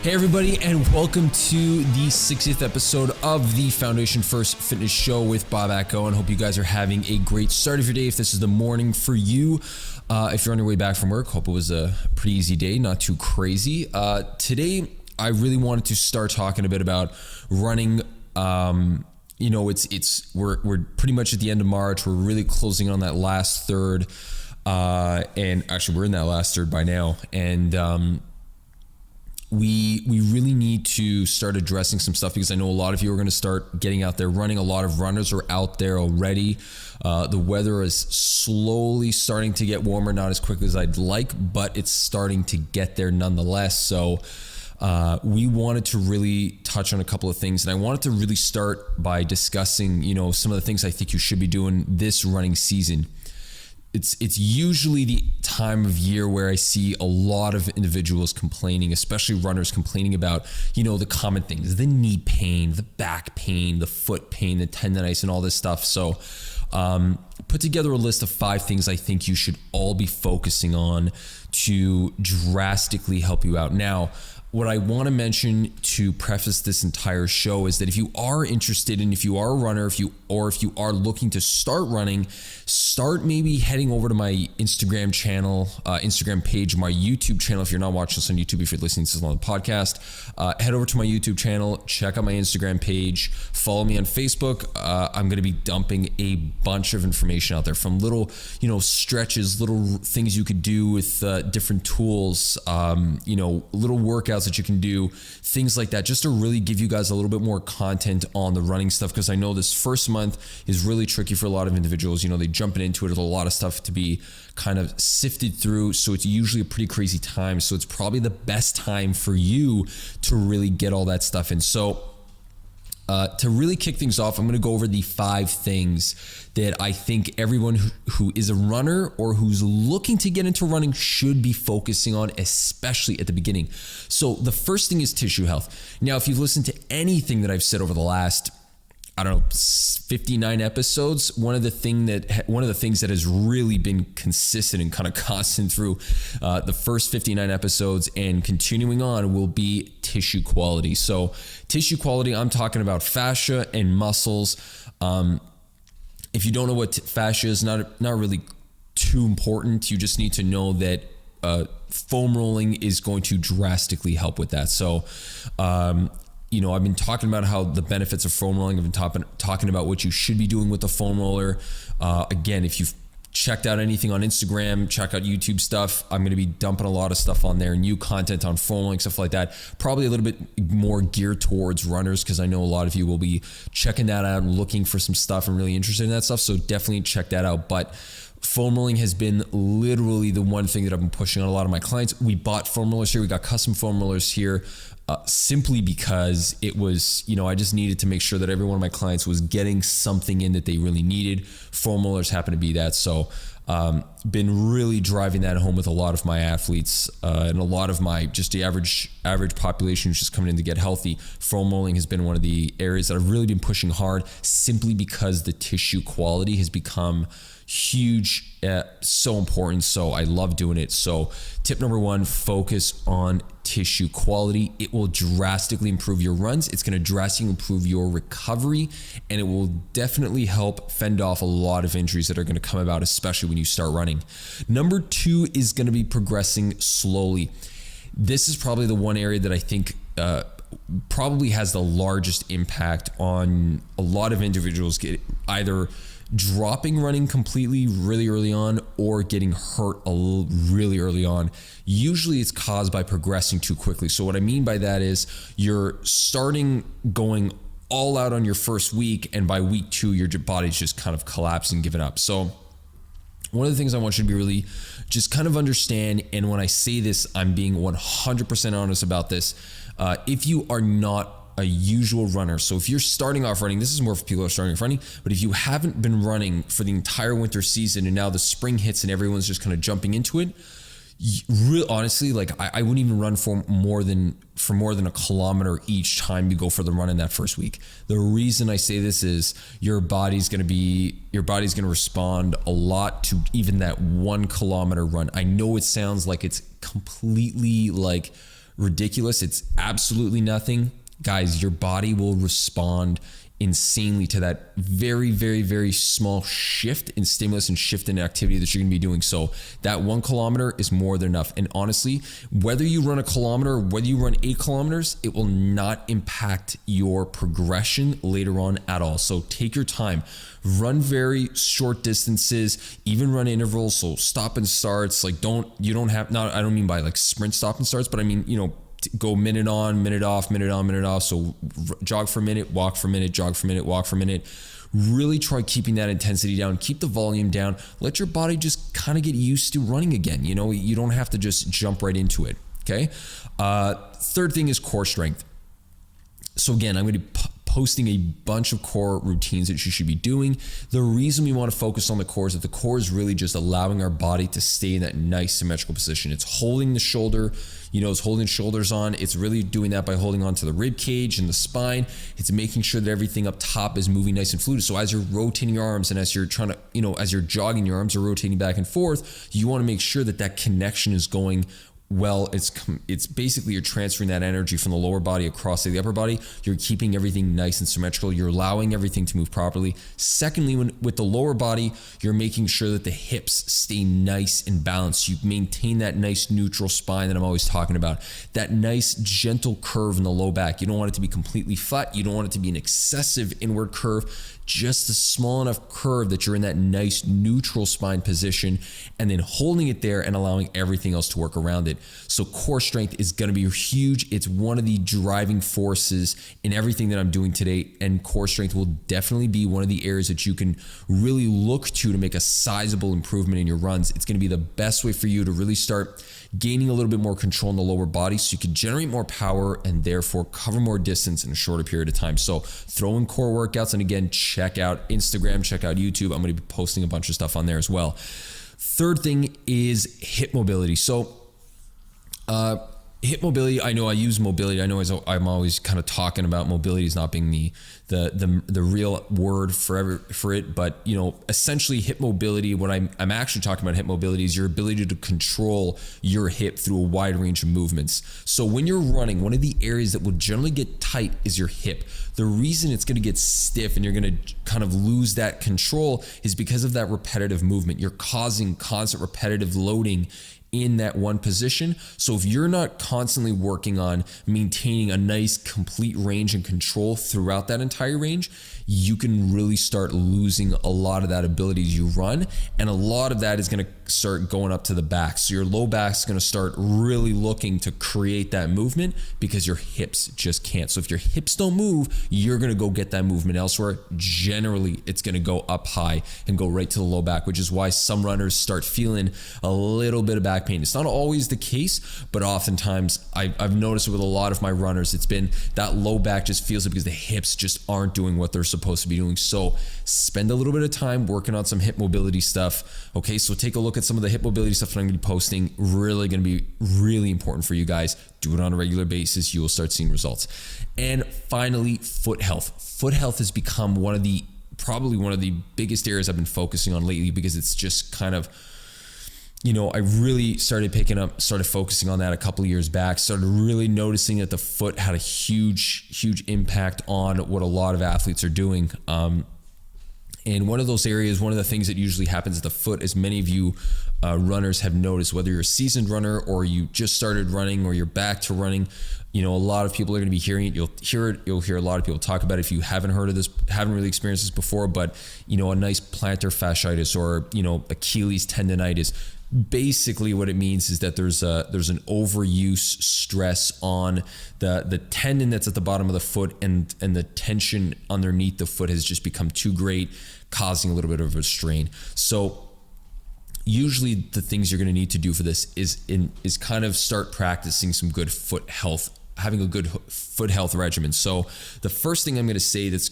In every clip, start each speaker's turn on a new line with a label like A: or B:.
A: Hey everybody, and welcome to the 60th episode of the Foundation First Fitness Show with Bob Atko, and hope you guys are having a great start of your day if this is the morning for you. If you're on your way back from work, hope it was a pretty easy day, not too crazy. Today, I really wanted to start talking a bit about running. We're pretty much at the end of March. We're really closing on that last third, and actually we're in that last third by now, and we really need to start addressing some stuff because I know a lot of you are going to start getting out there running. A lot of runners are out there already. The weather is slowly starting to get warmer, not as quickly as I'd like, but it's starting to get there nonetheless. So we wanted to really touch on a couple of things, and I wanted to really start by discussing, some of the things I think you should be doing this running season. It's usually the time of year where I see a lot of individuals complaining, especially runners complaining about, the common things, the knee pain, the back pain, the foot pain, the tendonitis, and all this stuff. So put together a list of 5 things I think you should all be focusing on to drastically help you out. Now, what I want to mention to preface this entire show is that if you are interested and if you are a runner, if you are looking to start running, start maybe heading over to my Instagram channel, Instagram page, my YouTube channel. If you're not watching this on YouTube, if you're listening to this on the podcast, head over to my YouTube channel, check out my Instagram page, follow me on Facebook. I'm going to be dumping a bunch of information out there, from little, stretches, little things you could do with different tools, little workouts that you can do, things like that, just to really give you guys a little bit more content on the running stuff, because I know this first month is really tricky for a lot of individuals. They jumping into it with a lot of stuff to be kind of sifted through, so it's usually a pretty crazy time. So it's probably the best time for you to really get all that stuff in. So to really kick things off, I'm going to go over the 5 things that I think everyone who is a runner or who's looking to get into running should be focusing on, especially at the beginning. So the first thing is tissue health. Now, if you've listened to anything that I've said over the last, 59 episodes, one of the things that has really been consistent and kind of constant through the first 59 episodes and continuing on will be tissue quality. So tissue quality, I'm talking about fascia and muscles. If you don't know what fascia is, not really too important. You just need to know that foam rolling is going to drastically help with that. So I've been talking about how the benefits of foam rolling. I've been talking about what you should be doing with the foam roller. Again, if you've checked out anything on Instagram, check out YouTube stuff. I'm going to be dumping a lot of stuff on there, new content on foam rolling, stuff like that. Probably a little bit more geared towards runners, because I know a lot of you will be checking that out and looking for some stuff and really interested in that stuff. So definitely check that out. But foam rolling has been literally the one thing that I've been pushing on a lot of my clients. We bought foam rollers here. We got custom foam rollers here. Simply because it was, I just needed to make sure that every one of my clients was getting something in that they really needed. Foam rollers happen to be that. So been really driving that home with a lot of my athletes and a lot of my just the average population who's just coming in to get healthy. Foam rolling has been one of the areas that I've really been pushing hard, simply because the tissue quality has become huge, so important. So I love doing it. So tip number 1, focus on tissue quality. It will drastically improve your runs. It's going to drastically improve your recovery, and it will definitely help fend off a lot of injuries that are going to come about, especially when you start running. Number 2 is going to be progressing slowly. This is probably the one area that I think probably has the largest impact on a lot of individuals either dropping running completely really early on or getting hurt really early on. Usually it's caused by progressing too quickly. So what I mean by that is you're starting going all out on your first week, and by week 2 your body's just kind of collapsing, giving up. So one of the things I want you to be really just kind of understand, and when I say this, I'm being 100% honest about this. If you are not a usual runner, so if you're starting off running, this is more for people who are starting off running, but if you haven't been running for the entire winter season and now the spring hits and everyone's just kind of jumping into it, honestly, I wouldn't even run for more than a kilometer each time you go for the run in that first week. The reason I say this is your body's going to respond a lot to even that 1 kilometer run. I know it sounds like it's completely ridiculous. It's absolutely nothing. Guys, your body will respond insanely to that very, very, very small shift in stimulus and shift in activity that you're going to be doing. So that 1 kilometer is more than enough. And honestly, whether you run a kilometer or whether you run 8 kilometers, it will not impact your progression later on at all. So take your time. Run very short distances, even run intervals. So stop and starts. Like I don't mean by like sprint stop and starts, but I mean, go minute on, minute off, minute on, minute off. So jog for a minute, walk for a minute, jog for a minute, walk for a minute. Really try keeping that intensity down, keep the volume down, let your body just kind of get used to running again. You don't have to just jump right into it. Okay. Third thing is core strength. So again, I'm going to posting a bunch of core routines that you should be doing. The reason we want to focus on the core is that the core is really just allowing our body to stay in that nice symmetrical position. It's holding the shoulder, it's holding shoulders on. It's really doing that by holding on to the rib cage and the spine. It's making sure that everything up top is moving nice and fluid. So as you're rotating your arms and as you're trying to, as you're jogging, your arms are rotating back and forth, you want to make sure that that connection is going well. It's basically you're transferring that energy from the lower body across to the upper body. You're keeping everything nice and symmetrical. You're allowing everything to move properly. Secondly, with the lower body, you're making sure that the hips stay nice and balanced. You maintain that nice neutral spine that I'm always talking about. That nice gentle curve in the low back. You don't want it to be completely flat. You don't want it to be an excessive inward curve. Just a small enough curve that you're in that nice neutral spine position, and then holding it there and allowing everything else to work around it. So core strength is going to be huge. It's one of the driving forces in everything that I'm doing today, and core strength will definitely be one of the areas that you can really look to make a sizable improvement in your runs. It's going to be the best way for you to really start gaining a little bit more control in the lower body so you can generate more power and therefore cover more distance in a shorter period of time. So throw in core workouts, and again, check out Instagram, check out YouTube. I'm going to be posting a bunch of stuff on there as well. Third thing is hip mobility. So hip mobility, I know I use mobility. I know I'm always kind of talking about mobility as not being the real word for it, but essentially hip mobility, what I'm actually talking about hip mobility is your ability to control your hip through a wide range of movements. So when you're running, one of the areas that will generally get tight is your hip. The reason it's going to get stiff and you're going to kind of lose that control is because of that repetitive movement. You're causing constant repetitive loading in that one position. So if you're not constantly working on maintaining a nice complete range and control throughout that entire range, you can really start losing a lot of that ability as you run. And a lot of that is going to start going up to the back. So your low back is going to start really looking to create that movement because your hips just can't. So if your hips don't move, you're going to go get that movement elsewhere. Generally, it's going to go up high and go right to the low back, which is why some runners start feeling a little bit of back pain. It's not always the case, but oftentimes I've noticed it with a lot of my runners. It's been that low back just feels it because the hips just aren't doing what they're supposed to be doing. So spend a little bit of time working on some hip mobility stuff. Okay, so take a look at some of the hip mobility stuff that I'm going to be posting. Really going to be really important for you guys. Do it on a regular basis. You will start seeing results. And finally, foot health. Foot health has become probably one of the biggest areas I've been focusing on lately because it's just kind of, I really started focusing on that a couple of years back, started really noticing that the foot had a huge impact on what a lot of athletes are doing. And one of those areas, one of the things that usually happens at the foot, as many of you runners have noticed, whether you're a seasoned runner or you just started running or you're back to running, a lot of people are going to be hearing it. You'll hear a lot of people talk about it if you haven't heard of this, haven't really experienced this before, but a nice plantar fasciitis or, Achilles tendonitis. Basically what it means is that there's an overuse stress on the tendon that's at the bottom of the foot, and the tension underneath the foot has just become too great, causing a little bit of a strain. So usually the things you're going to need to do for this is kind of start practicing some good foot health, having a good foot health regimen. So the first thing I'm going to say that's,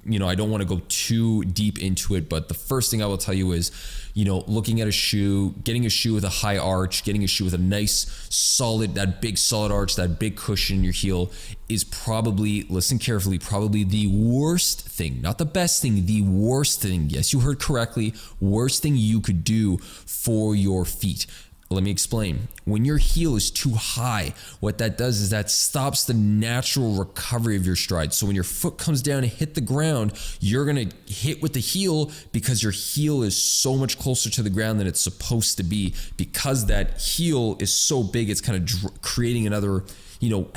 A: I don't want to go too deep into it, but the first thing I will tell you is, looking at a shoe, getting a shoe with a high arch, getting a shoe with a nice solid, that big solid arch, that big cushion in your heel is probably, listen carefully, probably the worst thing, not the best thing, the worst thing. Yes, you heard correctly. Worst thing you could do for your feet. Let me explain. When your heel is too high, what that does is that stops the natural recovery of your stride. So when your foot comes down and hit the ground, you're going to hit with the heel because your heel is so much closer to the ground than it's supposed to be, because that heel is so big, it's kind of creating another,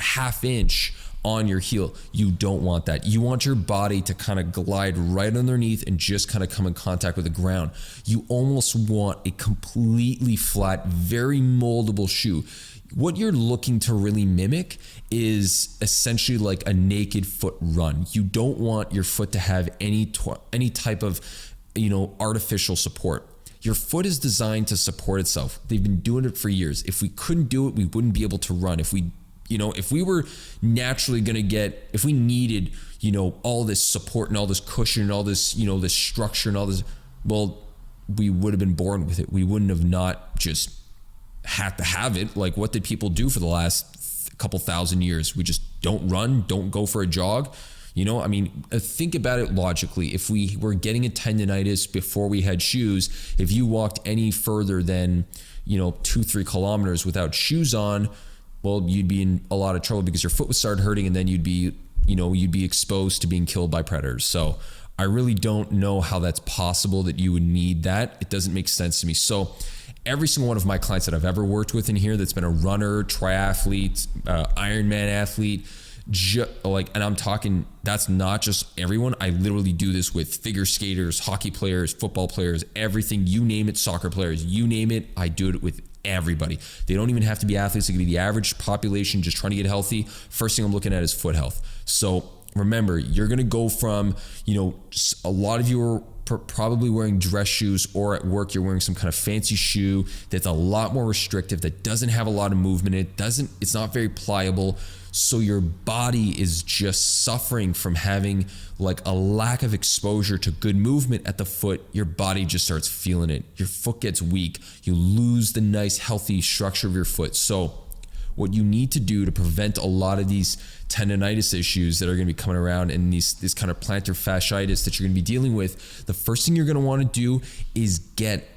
A: half inch on your heel. You don't want that. You want your body to kind of glide right underneath and just kind of come in contact with the ground. You almost want a completely flat, very moldable shoe. What you're looking to really mimic is essentially like a naked foot run. You don't want your foot to have any type of, artificial support. Your foot is designed to support itself. They've been doing it for years. If we couldn't do it, we wouldn't be able to run. If we were naturally going to if we needed, all this support and all this cushion and all this, this structure and all this, well, we would have been born with it. We wouldn't have not just had to have it. Like, what did people do for the last couple thousand years? We just don't run, don't go for a jog. Think about it logically. If we were getting a tendonitis before we had shoes, if you walked any further than, 2-3 kilometers without shoes on, well, you'd be in a lot of trouble because your foot would start hurting, and then you'd be exposed to being killed by predators. So I really don't know how that's possible that you would need that. It doesn't make sense to me. So every single one of my clients that I've ever worked with in here that's been a runner, triathlete, Ironman athlete, and I'm talking, that's not just everyone. I literally do this with figure skaters, hockey players, football players, everything, you name it, soccer players, you name it, I do it with everybody. They don't even have to be athletes. It could be the average population just trying to get healthy. First thing I'm looking at is foot health. So remember, you're going to go from, a lot of you are probably wearing dress shoes, or at work you're wearing some kind of fancy shoe that's a lot more restrictive, that doesn't have a lot of movement. It's not very pliable. So your body is just suffering from having like a lack of exposure to good movement at the foot. Your body just starts feeling it. Your foot gets weak. You lose the nice, healthy structure of your foot. So what you need to do to prevent a lot of these tendonitis issues that are going to be coming around, and this kind of plantar fasciitis that you're going to be dealing with, the first thing you're going to want to do is get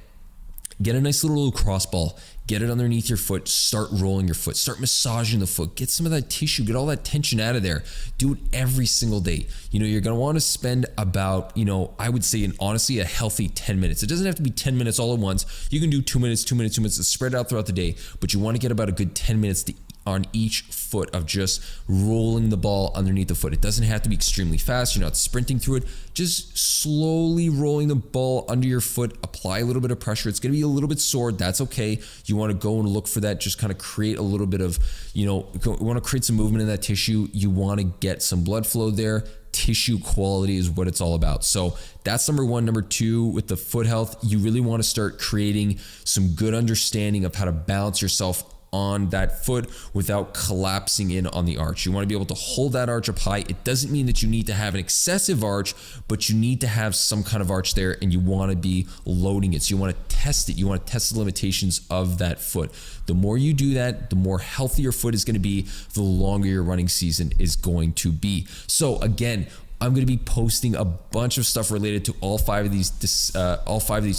A: a nice little cross ball. Get it underneath your foot, start rolling your foot, start massaging the foot, get some of that tissue, get all that tension out of there. Do it every single day. You're going to want to spend about, I would say honestly, a healthy 10 minutes. It doesn't have to be 10 minutes all at once. You can do 2 minutes, 2 minutes, 2 minutes, spread it out throughout the day, but you want to get about a good 10 minutes on each foot of just rolling the ball underneath the foot. It doesn't have to be extremely fast. You're not sprinting through it. Just slowly rolling the ball under your foot. Apply a little bit of pressure. It's going to be a little bit sore. That's okay. You want to go and look for that. Just kind of create a little bit of, you want to create some movement in that tissue. You want to get some blood flow there. Tissue quality is what it's all about. So that's number one. Number two, with the foot health, you really want to start creating some good understanding of how to balance yourself on that foot without collapsing in on the arch. You want to be able to hold that arch up high. It doesn't mean that you need to have an excessive arch, but you need to have some kind of arch there, and you want to be loading it. So you want to test it. You want to test the limitations of that foot. The more you do that, the more healthy your foot is going to be, the longer your running season is going to be. So again, I'm going to be posting a bunch of stuff related to all five of these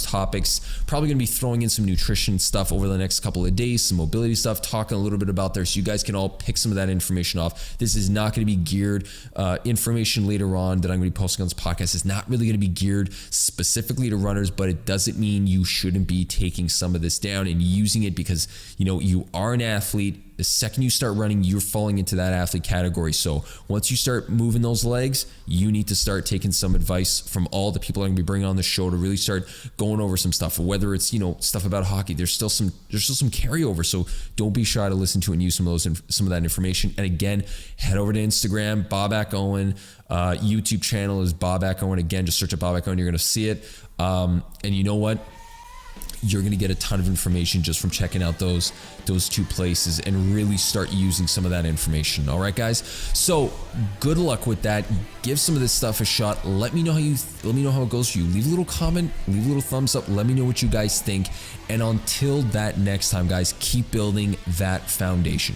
A: topics. Probably going to be throwing in some nutrition stuff over the next couple of days, some mobility stuff, talking a little bit about there, so you guys can all pick some of that information off. This is not going to be geared information later on that I'm going to be posting on this podcast is not really going to be geared specifically to runners, but it doesn't mean you shouldn't be taking some of this down and using it, because you are an athlete. The second you start running, you're falling into that athlete category. So once you start moving those legs, you need to start taking some advice from all the people I'm going to be bringing on the show to really start going over some stuff. Whether it's stuff about hockey, there's still some carryover. So don't be shy to listen to and use some of that information. And again, head over to Instagram, Bob Ack-Owen. YouTube channel is Bob Ack-Owen. Again, just search up Bob Ack-Owen. You're going to see it. And you know what? You're going to get a ton of information just from checking out those two places and really start using some of that information. All right, guys. So good luck with that. Give some of this stuff a shot. Let me know how it goes for you. Leave a little comment, leave a little thumbs up. Let me know what you guys think. And until that next time, guys, keep building that foundation.